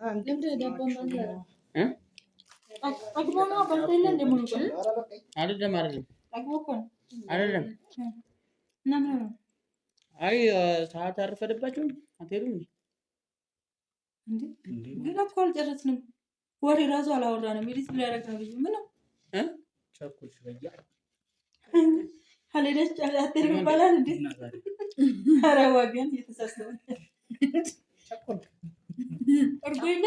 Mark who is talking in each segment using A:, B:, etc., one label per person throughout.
A: ለምንድን ነው ዳቦ ማንዘራ
B: አግቦና በልተለ እንደምን ነው
C: አይደለም አይደለም
B: ነምን
C: አይ ሰዓት አረፈደባችሁ አትሄዱም
B: እንዴ ግን እኮ አልጨረስንም ወሬ ራሱ አላወራንም ምን ይስላረጋ ነው ምን ነው
C: ቸኩልሽ በያ
B: ሀለደስ አትሄዱ ባላል እንዴ ኧረ ወገን የተሳሰበ
C: ቸኩል
B: እርጎኝ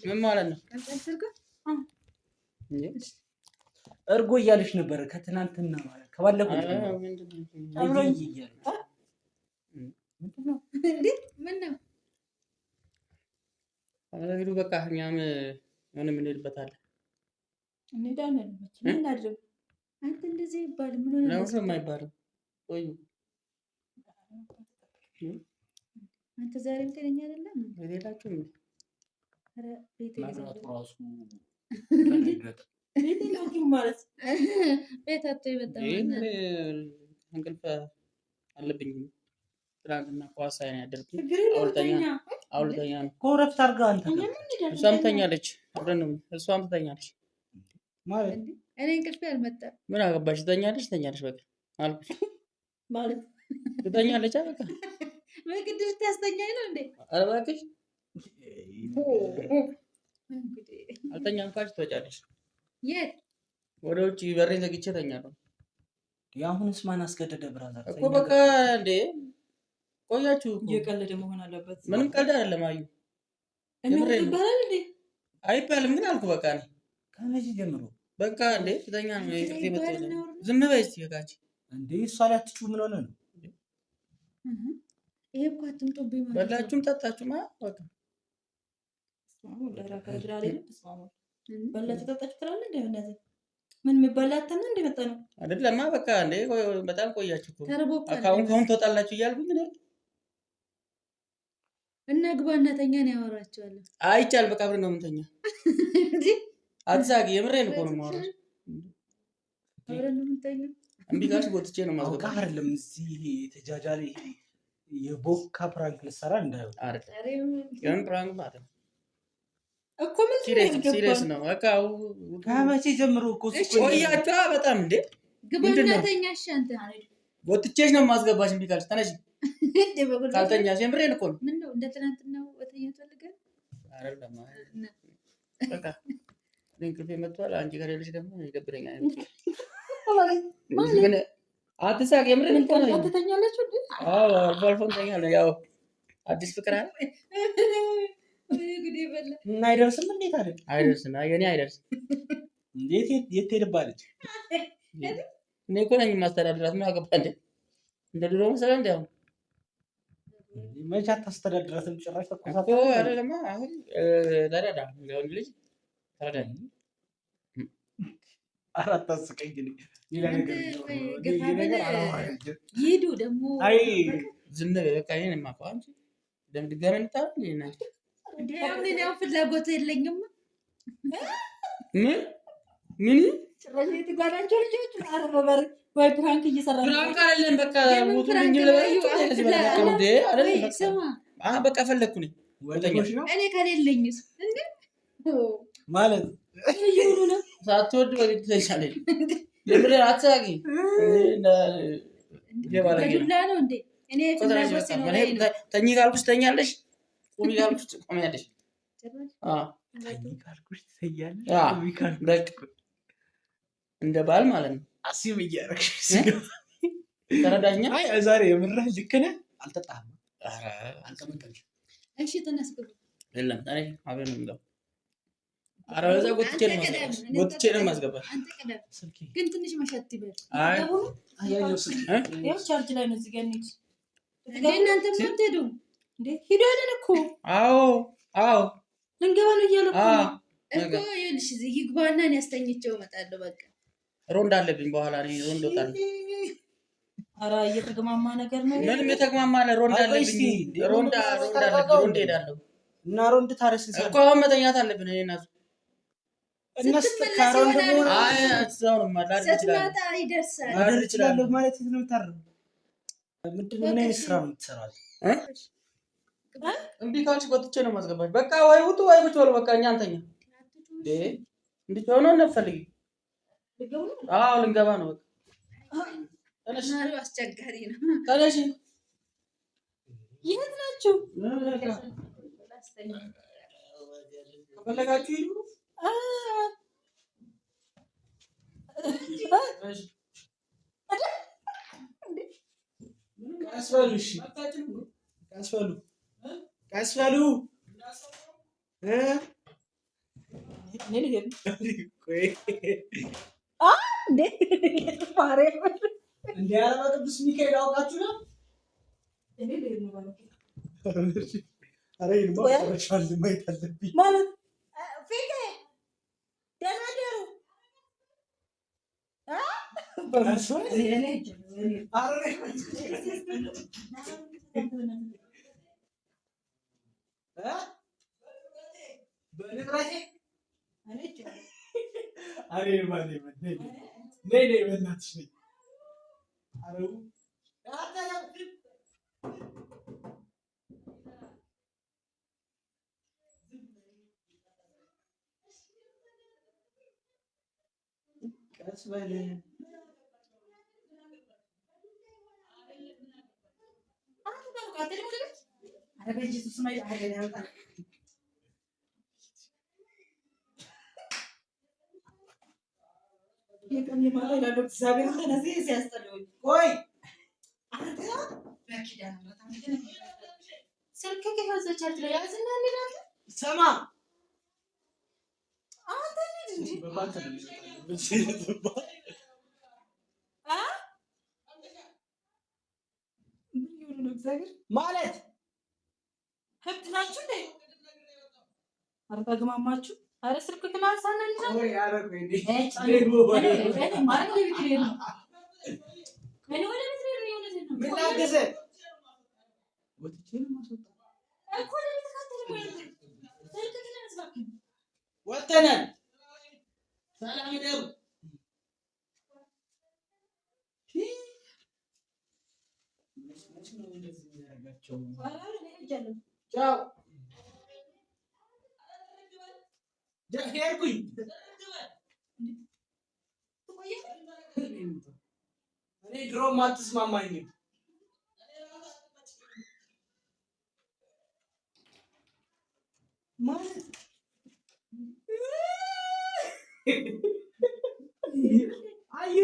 C: ምን ማለት ነው
D: እርጎ እያለሽ ነበር ከትናንትና ማለት ከባለፈው አብሮኝ እያለ
A: ምንድነው እንዴ ምን ነው
C: አላግዱ በቃ እኛም ምን እንሄድበታለን
B: እንሄዳለን ምን እናድርግ
A: አንተ እንደዚህ ይባል ምን ሆነ
C: ነው የማይባለው ወይ
A: አንተ ዛሬም ጤነኛ አይደለም
C: ወዴታችሁ
A: አረ ቤት ይዛል
D: ራሱ
B: ቤት ነው ማለት
A: ቤት አጥቶ ይመጣ
C: እንቅልፍ አለብኝ ትናንትና ኳስ አይን ያደርኩኝ አውልተኛ ነው
D: ኮረፍት አድርጋ አንተ
C: እሷም ተኛለች አብረን ነው እሷም ተኛለች
D: ማለት
A: እኔ እንቅልፍ አልመጣም
C: ምን አገባሽ ተኛለች በቃ አልኩሽ
B: ማለት
C: ተኛለች በቃ
A: በግድር ታስተኛኝ ነው እንዴ
C: ኧረ እባክሽ አልተኛም ካልሽ ትወጫለሽ
A: የት
C: ወደ ውጭ በሬን ዘግቼ ተኛለሁ
D: ያሁንስ ማን አስገደደ ብራዘር
C: እኮ በቃ እንዴ ቆያችሁ
B: እየቀለደ መሆን አለበት
C: ምንም ቀልድ አይደለም አዩ
B: እምሬ ይባላል እንዴ
C: አይባልም ግን አልኩ በቃ ነው
D: ከመቼ ጀምሮ
C: በቃ እንዴ ትተኛ ነው እንቅልፍ የመጣው ዝም በይ እስቲ በቃች
D: እንዴ እሷ ላይ አትጩ ምን ሆነ ነው
A: ይሄ እኮ አትምጡብኝ ማለት
C: በላችሁም ጠጣችሁም በቃ
B: ለራካ ድራሌ ተስማሙ በላችሁ ጠጣችሁ ትላለህ እንዴ እንደዚህ ምን የሚበላተና እንደ መጣ ነው
C: አይደለማ በቃ እንዴ በጣም ቆያችሁ እኮ አሁን ተወጣላችሁ እያልኩኝ ነው
A: እና ግባና ተኛን ያወራቸዋለሁ
C: አይቻል በቃ አብረን ነው የምንተኛ
A: እንዴ
C: አትሳቂ የምሬን እኮ ነው የማወራው
A: አብረን ነው የምንተኛ
C: እምቢ ካልሽ ጎትቼ ነው ማስገባ
D: ጋር አይደለም እዚህ ተጃጃለ የቦካ ፕራንክ ልሰራ እንዳይው
C: ያን ፕራንክ ማለት ነው
B: እኮ ምን
C: ሲሪየስ ነው በቃ
D: ከመቼ ጀምሮ እኮ
C: ቆያችሁ በጣም እንዴ
A: ግባና ተኛሽ አንተ
C: ጎትቼሽ ነው ማስገባሽ እምቢ ካልሽ ተነሽ ካልተኛሽ የምሬን እኮ ነው
A: ምን ነው እንደ ትናንትናው ወተኛ ፈልገህ
C: አይደለም በቃ እንቅልፌ መጥቷል አንቺ ከሌለሽ ደግሞ ይደብረኛል ምን አትሳቅ የምሬን እኮ ነው
B: ተኛለች እንዴ
C: አዎ አልፎ ተኛለሁ ያው አዲስ ፍቅር አለ
D: እና አይደርስም እንዴት አይደል
C: አይደርስም የኔ አይደርስም
D: እንዴት የት ሄድባለች
C: እኔ እኮ ነኝ ማስተዳድራት ምን አገባኝ እንደ ድሮ መሰለህ እንዴ አሁን
D: መቼ አታስተዳድራትም ጭራሽ ተቆሳተ
C: አይደለም አሁን ተረዳ ለወንድ ልጅ ተረዳ
D: አራት አስቀኝ ሌላ ነገር
A: ይሄዱ ደግሞ
D: አይ
C: ዝም በቃ ይሄን ማቋም እንጂ ድጋሜ እንታል እና
A: እኔ ፍላጎት የለኝም
C: ምን
B: ጭራሽ የተጋራንቸው ልጆች አረበበር ወይ ፕራንክ እየሰራ ነው
C: ፕራንክ አይደለም በቃ ሞቱልኝ ለበዩ አይደለም
A: ስማ
C: በቃ ፈለኩ ነኝ
A: እኔ ከሌለኝስ እንዴ
D: ማለት
B: ይሁኑ ነው
C: ሳትወድ ወዲህ ተሻለኝ ለምን አትሳቂ
A: ከዱላ ነው እንዴ እኔ ፍላጎት ነው
C: ተኝ ካልኩሽ ተኛለሽ ቁሚ ካልኩሽ ቆሚያለሽ
D: ተኝ ካልኩሽ ትሰያለሽ
C: በቃ እንደ ባል ማለት ነው
D: አሲም እያረክሽ
C: ተረዳኛ
D: አይ ዛሬ የምርህ ልክ ነህ አልጠጣህም
C: ኧረ አልተመጣሽ
A: እሺ ተነስኩ
C: የለም ታዲያ አብረን ነው እንደው ኧረ በዛ ጎትቼ ነው ማስገባት
A: አንተ ቀደም ግን ትንሽ መሸት ይበል
C: አይ
D: አያየው ስልክ
B: ያው ቻርጅ ላይ ነው እዚህ ጋር
A: እናንተ ምን ትሄዱ
B: እንዴ ሂዱ አይደል እኮ
C: አዎ
B: ልንገባ ነው እያለ
A: እኮ ይኸውልሽ ይግባና እኔ አስተኝቼው እመጣለሁ በቃ
C: ሮንዳ አለብኝ በኋላ እኔ ሮንዳ ወጣለሁ
B: ኧረ እየተገማማ ነገር ነው
C: ምንም የተገማማ ሮንዳ አለብኝ ሮንዳ ሄዳለሁ
D: እና ሮንድ ታረስ
C: እኮ አሁን መተኛት አለብን እኔ እና
D: እነሱ ካሮንድ ሞራ
C: አይ አትዛው ነው ማለት
A: ስትመጣ ይደርሳል
D: ማደር ይችላል ማለት ነው የምታረው ምንድነው ምን አይነት ስራ ነው የምትሰራው
C: እምቢ ካልሽ ወጥቼ ነው የማስገባሽ። በቃ ወይ ውጡ ወይ ቁጭ በሉ። በቃ እኛ አንተኛ እንዴት ሆኖ ነው ፈልጊ። አዎ ልንገባ ነው። በቃ ተነሽ።
A: አስቸጋሪ ነው።
C: ተነሽ።
B: የት ናችሁ?
C: ከፈለጋችሁ ሂዱ።
D: ቀስበሉ። እሺ ቀስበሉ፣ ቀስበሉ። እንደ ያለ ቅዱስ ሚካኤል አውቃችሁ ነው። ኧረ ይሄንማ ጨረሻል ማየት አለብኝ
B: ማለት ፊቴ ደህና ደሩ
D: ቀስ በል ቆይ ስማ ማለት
B: ህብት ናችሁ እንዴ? ኧረ ተግማማችሁ። ኧረ ስልክ ክላሳና
D: ወተናል። ሰላም ይደሩ። ቻው ሄድኩኝ። እኔ ድሮም አትስማማኝም። ማለት አዩ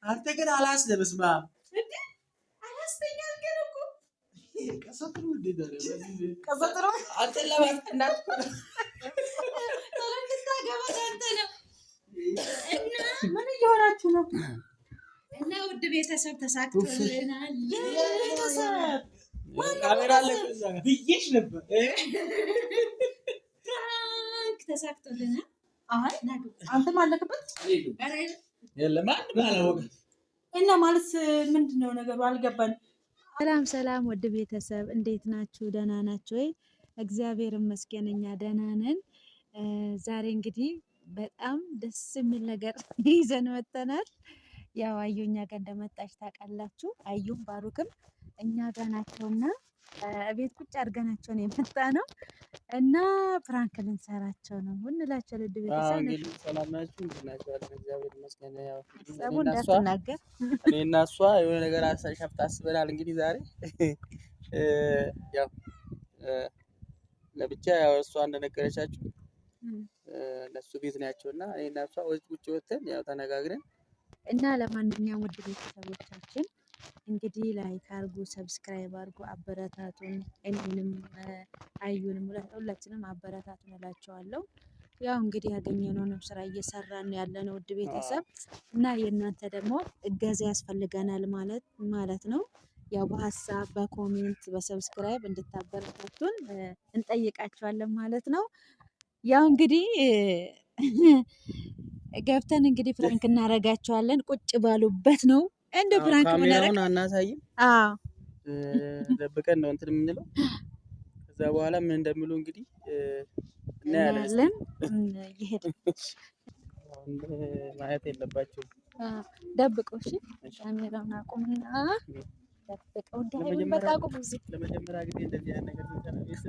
D: አንተ ግን አላስደብስማ
B: ምን እየሆናችሁ ነው?
A: እና ውድ ቤተሰብ ተሳክቶልናል።
C: ካሜራ አለ
D: ብዬሽ ነበር።
A: ተሳክቶልናል።
B: አይ አንተም አለክበት
C: የለም አንድ ባላወቀ
B: እና ማለት ምንድን ነው ነገሩ? አልገባንም።
A: ሰላም ሰላም ውድ ቤተሰብ እንዴት ናችሁ? ደህና ናችሁ ወይ? እግዚአብሔር ይመስገን እኛ ደህና ነን። ዛሬ እንግዲህ በጣም ደስ የሚል ነገር ይዘን መጥተናል። ያው አዩ እኛ ጋር እንደመጣች ታውቃላችሁ። አዩም ባሩክም እኛ ጋር ናቸውና ቤት ቁጭ አድርገናቸው ነው የመጣ ነው እና ፕራንክ ልንሰራቸው ነው እንላቸው። ልድ ቤተሰብ
C: እንግዲህ ሰላም ናችሁ? እንዴት ናችሁ? እግዚአብሔር ይመስገን። ያው
A: ሰቡ እንዳትናገር
C: እኔና እሷ የሆነ ነገር ሸፍታ አስበናል። እንግዲህ ዛሬ ያው ለብቻ ያው እሷ እንደነገረቻችሁ እነሱ ቤት ናቸውና እኔና እሷ ውጭ ወተን ያው ተነጋግረን
A: እና ለማንኛውም ውድ ቤተሰቦቻችን እንግዲህ ላይክ አድርጉ፣ ሰብስክራይብ አድርጉ፣ አበረታቱን። እኔንም አዩንም ሁላችንም አበረታቱን እላቸዋለሁ። ያው እንግዲህ ያገኘነውንም ስራ እየሰራን ያለነው ውድ ቤተሰብ እና የእናንተ ደግሞ እገዛ ያስፈልገናል ማለት ነው። ያው በሀሳብ በኮሜንት በሰብስክራይብ እንድታበረታቱን እንጠይቃቸዋለን ማለት ነው። ያው እንግዲህ ገብተን እንግዲህ ፍራንክ እናረጋቸዋለን። ቁጭ ባሉበት ነው እንደ ፍራንክ
C: ካሜራውን አናሳይም።
A: አዎ
C: ደብቀን ነው እንትን የምንለው። ከዛ በኋላ ምን እንደሚሉ እንግዲህ እናያለን።
A: ይሄድ
C: ማየት የለባቸውም።
A: ደብቀው። እሺ ካሜራውን አቁምና ደብቀው እንዳይሆን በቃ አቁም። እዚህ
C: ለመጀመሪያ ጊዜ እንደዚህ አይነት ነገር ተናገሰ።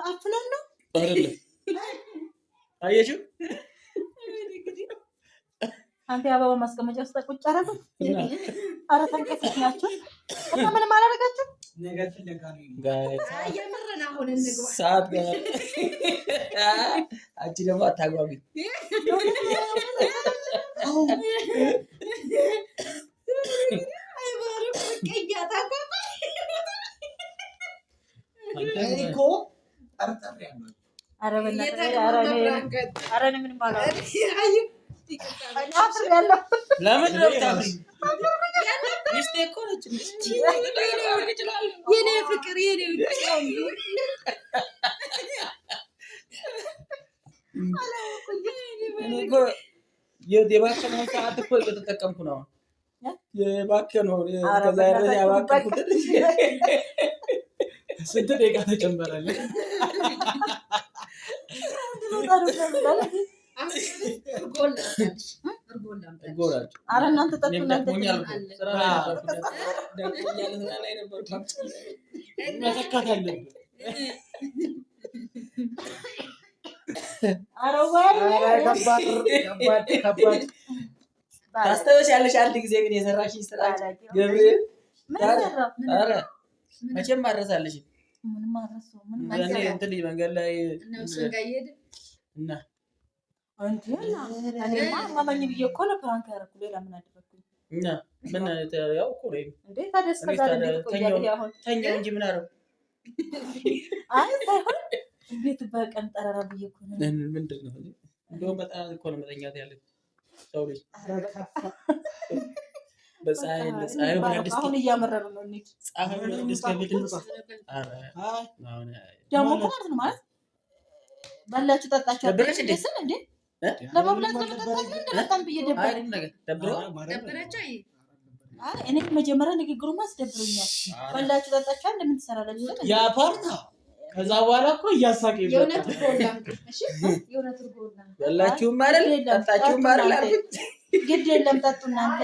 B: አፍነን ነው
C: አይደለም? አየሽው?
B: አንተ አበባ ማስቀመጫ ውስጥ ቁጭ አደረጉት። ኧረ ተንቀሳቀስ ናቸው እና ምንም አላደረጋችሁ።
D: ነገር ፍለጋ ነው
C: ጋይስ
B: የምርን አሁን እንግባ
C: ሰዓት ጋር አንቺ ደግሞ አታጓጉ።
D: እኮ ጠርጥሬያለሁ።
B: ኧረ በእናትህ ኧረ እኔ ምንም አላደረኩም።
C: ለምንድን ነው የምታፍሪው? ሚስቴ እኮ ነች።
B: የኔ ፍቅር የኔ
C: የባከነውን ሰዓት እኮ እየተጠቀምኩ ነው። የባከነውን ከዛ ድረስ ያባከንኩትን
D: ስንት ደቂቃ ተጨመረልህ?
B: ኧረ እናንተ ጠጡ እናንተ
D: መተካት አለብን። ከባድ
C: ታስታውሻለሽ? አንድ ጊዜ ግን የሰራሽኝ ስራ ገብርኤል መቼም ማድረሳለሽ እንትን መንገድ ላይ እና
B: ማማኝ ብዬ እኮ ነው ፕራንክ ያደረኩ። ሌላ ምን አደረኩኝ?
C: እና ምን ያው እኮ ነው
B: እንዴ ታዲያ እስከ ዛሬ
C: ተኛው እንጂ ምን አደረኩ?
B: አይ ሳይሆን ቤት በቀን ጠረራ ብዬ እኮ ነው።
C: ምንድን ነው እንደውም በጣም እኮ ነው መተኛት ያለብኝ ሰው ልጅ በፀሐይ
B: አሁን እያመረሩ ነው። እንሂድ ደግሞ እኮ ማለት ነው ማለት በላችሁ ጠጣችሁ ደስን እንዴ ለመብላት ለመጠጣት በጣም ብዬ ደበረኝ። እኔ መጀመሪያ ንግግሩማ አስደብሮኛል። በላችሁ ጠጣችሁ እንደምን ትሰራላችሁ?
D: ያ ፓርታ ከዛ በኋላ እኮ እያሳቀኝ
B: የእውነት ጎላ እሺ፣ የእውነት ጎላ
C: በላችሁም አይደል ጠጣችሁም አይደል አልኩት።
B: ግድ የለም ጠጡ እናንተ።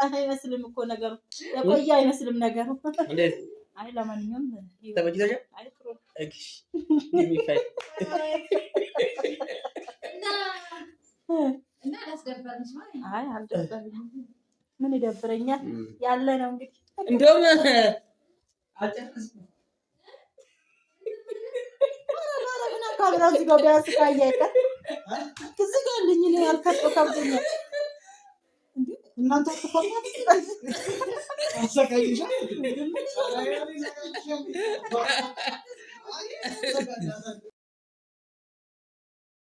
B: አይመስልም እኮ ነገሩ የቆየ አይመስልም ነገሩ። አይ ለማንኛውም
C: ተበጅተሻ
B: አይ ጥሩ
C: እሺ የሚፋይ
B: እና አላስደበረኝም ማለት ነው። አይ አልደበረኝም። ምን ይደብረኛል? ያለ ነው እንግዲህ
C: እንደውም
D: አልጨረስኩም።
B: አረጋና ካሜራ እዚህ ጋር ቢያንስ ካያይቀ እዚህ ጋር ልኝ ነው ያልከው ካብኛ እንዴ እናንተ ተፈርማት
D: አሰቃይሻ